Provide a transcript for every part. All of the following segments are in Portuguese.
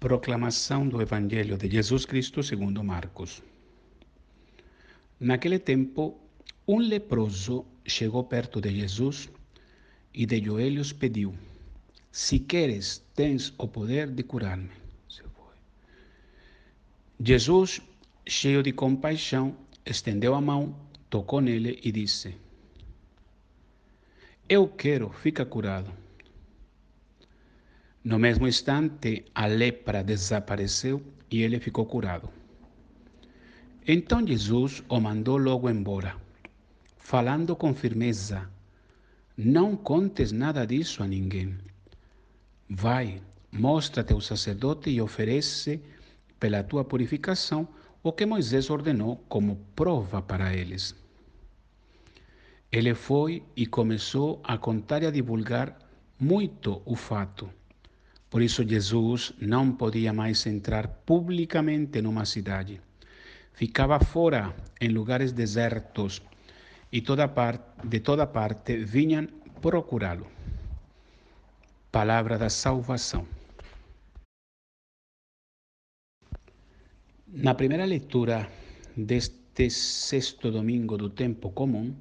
Proclamação do Evangelho de Jesus Cristo segundo Marcos. Naquele tempo, um leproso chegou perto de Jesus e de joelhos pediu: Se queres, tens o poder de curar-me. Jesus, cheio de compaixão, estendeu a mão, tocou nele e disse: Eu quero, fica curado. No mesmo instante, a lepra desapareceu e ele ficou curado. Então Jesus o mandou logo embora, falando com firmeza: Não contes nada disso a ninguém. Vai, mostra-te ao sacerdote e oferece, pela tua purificação, o que Moisés ordenou como prova para eles. Ele foi e começou a contar e a divulgar muito o fato. Por isso Jesus não podia mais entrar publicamente numa cidade. Ficava fora, em lugares desertos, e de toda parte vinham procurá-lo. Palavra da salvação. Na primeira leitura deste sexto domingo do tempo comum,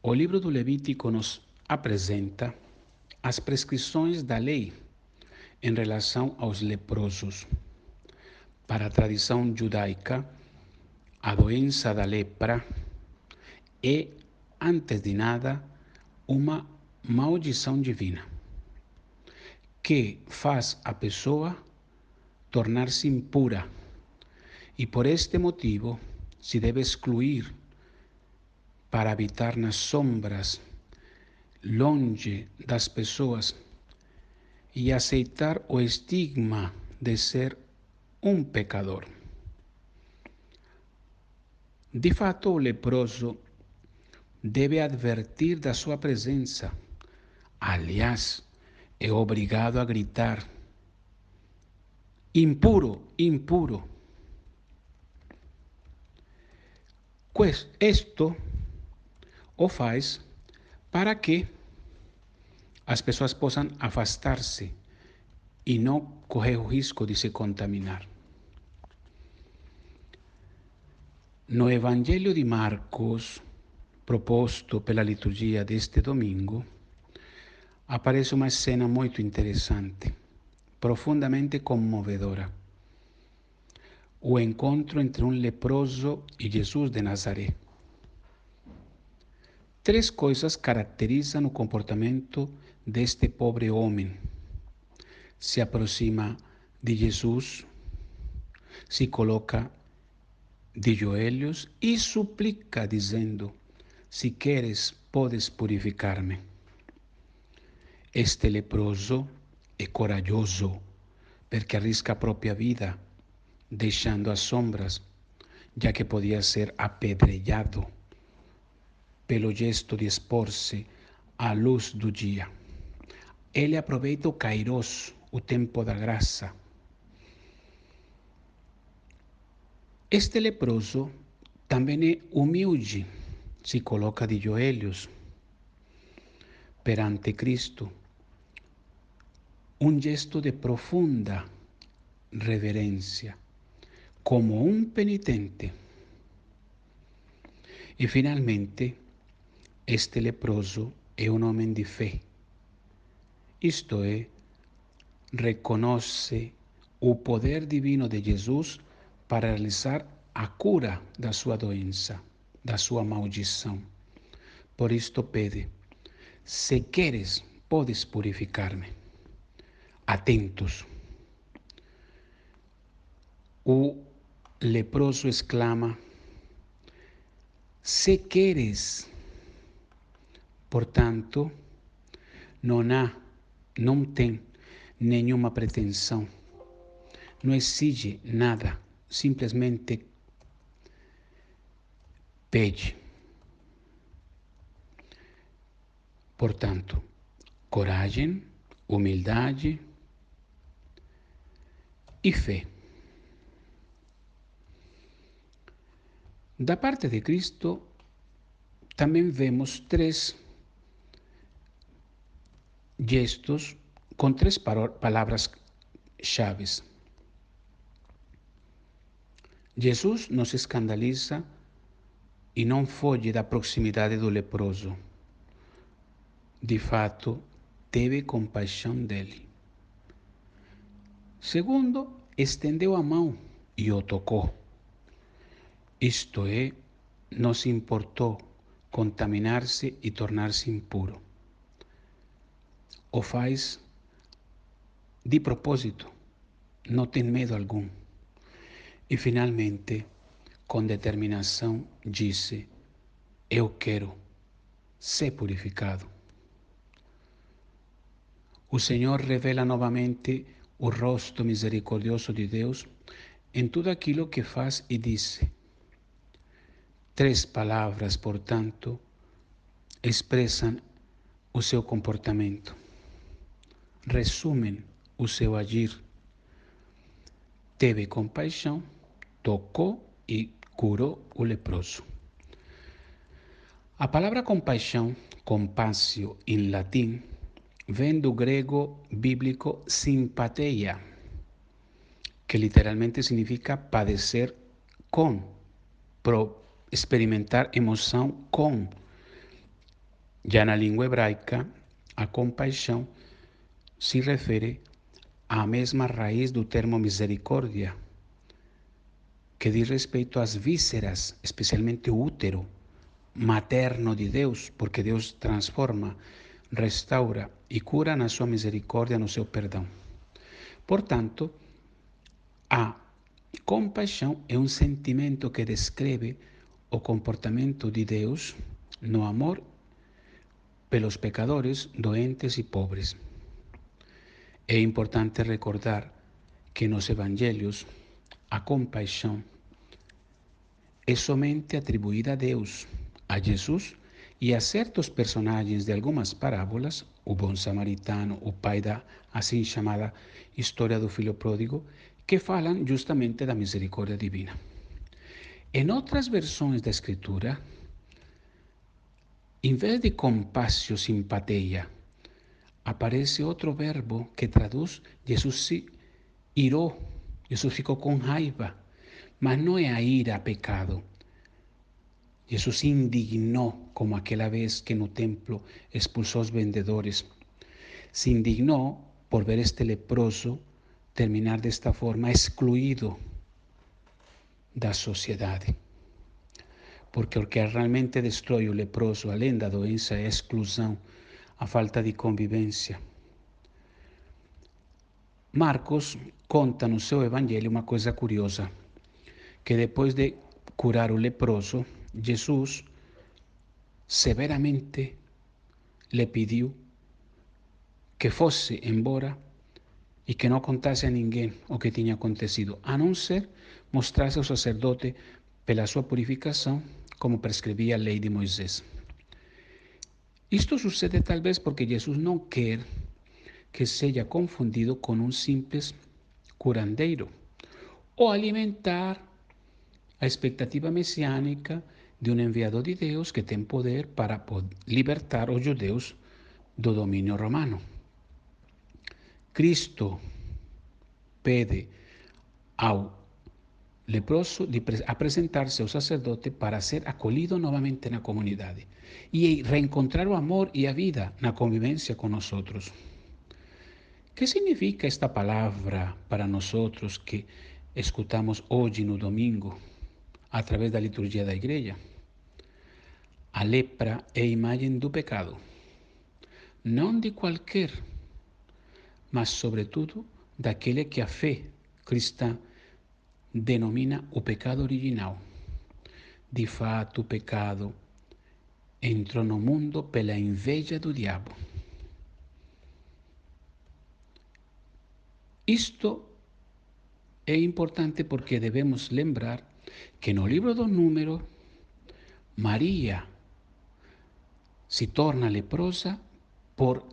o livro do Levítico nos apresenta as prescrições da lei em relação aos leprosos. Para a tradição judaica, a doença da lepra é, antes de nada, uma maldição divina, que faz a pessoa tornar-se impura e, por este motivo, se deve excluir para habitar nas sombras, longe das pessoas e aceitar o estigma de ser um pecador. De fato, o leproso deve advertir da sua presença. Aliás, é obrigado a gritar: impuro, impuro. Pues esto o faz para que as pessoas possam afastar-se e não correr o risco de se contaminar. No Evangelho de Marcos, proposto pela liturgia deste domingo, aparece uma cena muito interessante, profundamente comovedora. O encontro entre um leproso e Jesus de Nazaré. Três coisas caracterizam o comportamento deste pobre homem. Se aproxima de Jesus, se coloca de joelhos e suplica, dizendo: Se queres, podes purificar-me. Este leproso é corajoso, porque arrisca a própria vida, deixando as sombras, já que podia ser apedrejado pelo gesto de expor-se à luz do dia. Ele aproveita o kairos, o tempo da graça. Este leproso também é humilde, se coloca de joelhos perante Cristo, um gesto de profunda reverência, como um penitente. E finalmente, este leproso é um homem de fé, isto é, reconhece o poder divino de Jesus para realizar a cura da sua doença, da sua maldição. Por isto pede: Se queres, podes purificar-me. Atentos. O leproso exclama: Se queres. Portanto, não tem nenhuma pretensão, não exige nada, simplesmente pede. Portanto, coragem, humildade e fé. Da parte de Cristo, também vemos três gestos com três palavras chaves. Jesus não se escandaliza e não foge da proximidade do leproso. De fato, teve compaixão dele. Segundo, estendeu a mão e o tocou. Isto é, não se importou contaminar-se e tornar-se impuro. O faz de propósito, não tem medo algum. E finalmente, com determinação, disse: eu quero ser purificado. O Senhor revela novamente o rosto misericordioso de Deus em tudo aquilo que faz e diz. 3 palavras, portanto, expressam o seu comportamento, resumem o seu agir. Teve compaixão, tocou e curou o leproso. A palavra compaixão, compassio em latim, vem do grego bíblico simpatia, que literalmente significa padecer com, experimentar emoção com. Já na língua hebraica, a compaixão se refere à mesma raiz do termo misericórdia, que diz respeito às vísceras, especialmente o útero materno de Deus, porque Deus transforma, restaura e cura na sua misericórdia, no seu perdão. Portanto, a compaixão é um sentimento que descreve o comportamento de Deus no amor pelos pecadores, doentes e pobres. É importante recordar que nos evangelhos a compaixão é somente atribuída a Deus, a Jesus e a certos personagens de algumas parábolas, o bom samaritano, o pai da assim chamada história do filho pródigo, que falam justamente da misericórdia divina. Em outras versões da Escritura, em vez de compassio simpatia, aparece outro verbo que traduz Jesus se irou, Jesus ficou com raiva, mas não é a ira a pecado. Jesus se indignó, como aquela vez que no templo expulsó a los vendedores. Se indignó por ver este leproso terminar de esta forma, excluído da sociedade. Porque o que realmente destrói o leproso, além da doença, é a exclusão, a falta de convivência. Marcos conta no seu evangelho uma coisa curiosa, que depois de curar o leproso, Jesus severamente lhe pediu que fosse embora e que não contasse a ninguém o que tinha acontecido, a não ser mostrasse ao sacerdote pela sua purificação, como prescrevia a lei de Moisés. Isto sucede talvez porque Jesus não quer que seja confundido com um simples curandeiro ou alimentar a expectativa messiânica de um enviado de Deus que tem poder para libertar os judeus do domínio romano. Cristo pede ao leproso de apresentar-se ao sacerdote para ser acolhido novamente na comunidade e reencontrar o amor e a vida na convivência com nós outros. Que significa esta palavra para nós outros que escutamos hoje no domingo a través da liturgia da igreja? A lepra é a imagem do pecado, não de qualquer, mas sobretudo daquele que a fé cristã denomina o pecado original. De fato, o pecado entrou no mundo pela inveja do diabo. Isto é importante porque devemos lembrar que no livro do Número, Maria se torna leprosa por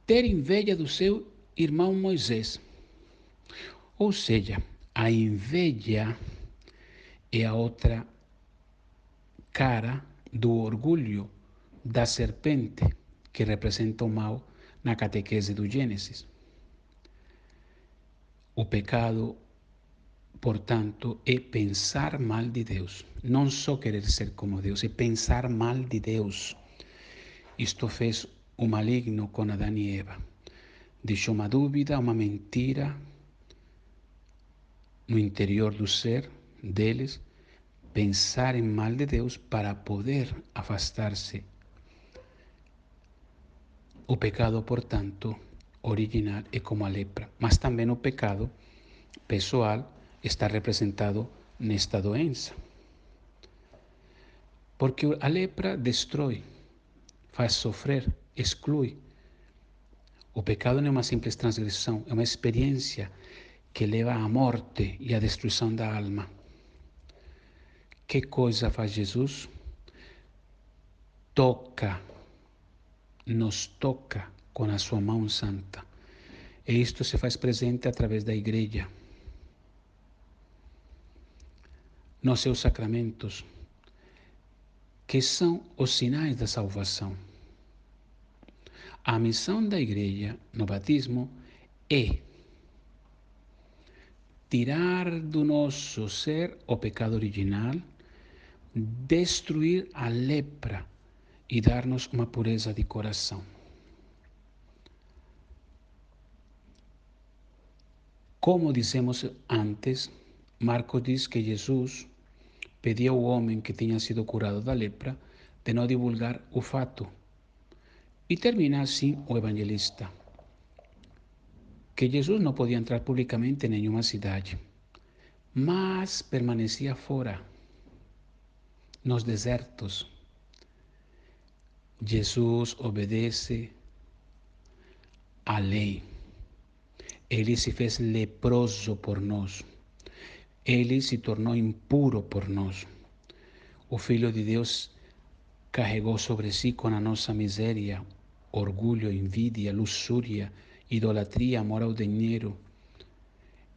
ter inveja do seu irmão Moisés. Ou seja, a inveja é a outra cara do orgulho da serpente que representa o mal na catequese do Gênesis. O pecado, portanto, é pensar mal de Deus. Não só querer ser como Deus, é pensar mal de Deus. Isto fez o maligno com Adão e Eva. Deixou uma dúvida, uma mentira no interior do ser deles, pensarem mal de Deus para poder afastar-se. O pecado, portanto, original é como a lepra, mas também o pecado pessoal está representado nesta doença. Porque a lepra destrói, faz sofrer, exclui. O pecado não é uma simples transgressão, é uma experiência que leva à morte e à destruição da alma. Que coisa faz Jesus? Nos toca com a sua mão santa. E isto se faz presente através da igreja. Nos seus sacramentos, que são os sinais da salvação. A missão da igreja no batismo é tirar do nosso ser o pecado original, destruir a lepra e dar-nos uma pureza de coração. Como dissemos antes, Marcos diz que Jesus pediu ao homem que tinha sido curado da lepra de não divulgar o fato. E termina assim o evangelista, que Jesus não podia entrar publicamente em nenhuma cidade, mas permanecia fora, nos desertos. Jesus obedece à lei. Ele se fez leproso por nós. Ele se tornou impuro por nós. O Filho de Deus carregou sobre si com a nossa miséria, orgulho, envidia, luxúria, idolatria, amor ao dinheiro.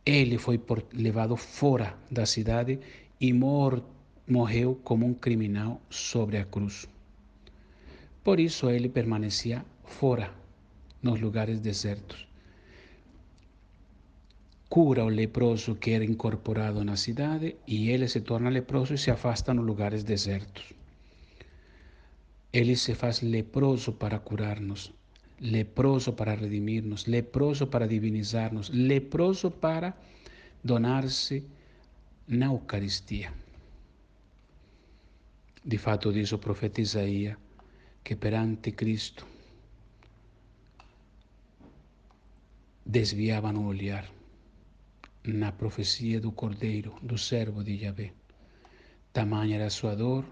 Ele foi levado fora da cidade e morreu como um criminal sobre a cruz. Por isso ele permanecia fora, nos lugares desertos. Cura o leproso que era incorporado na cidade e ele se torna leproso e se afasta nos lugares desertos. Ele se faz leproso para curar-nos, leproso para redimir-nos, leproso para divinizar-nos, leproso para donar-se na Eucaristia. De fato, diz o profeta Isaías que perante Cristo desviavam o olhar na profecia do Cordeiro, do servo de Yahvé. Tamanha era a sua dor,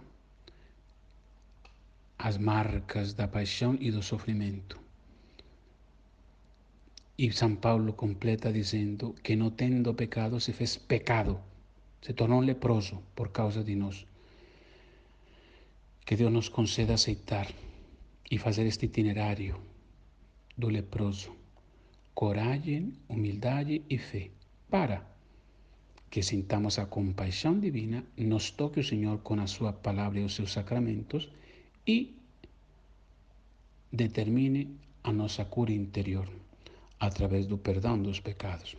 as marcas da paixão e do sofrimento. E São Paulo completa dizendo que não tendo pecado se fez pecado, se tornou leproso por causa de nós. Que Deus nos conceda aceitar e fazer este itinerário do leproso. Coragem, humildade e fé, para que sintamos a compaixão divina, nos toque o Senhor com a sua palavra e os seus sacramentos e determine a nossa cura interior através do perdão dos pecados.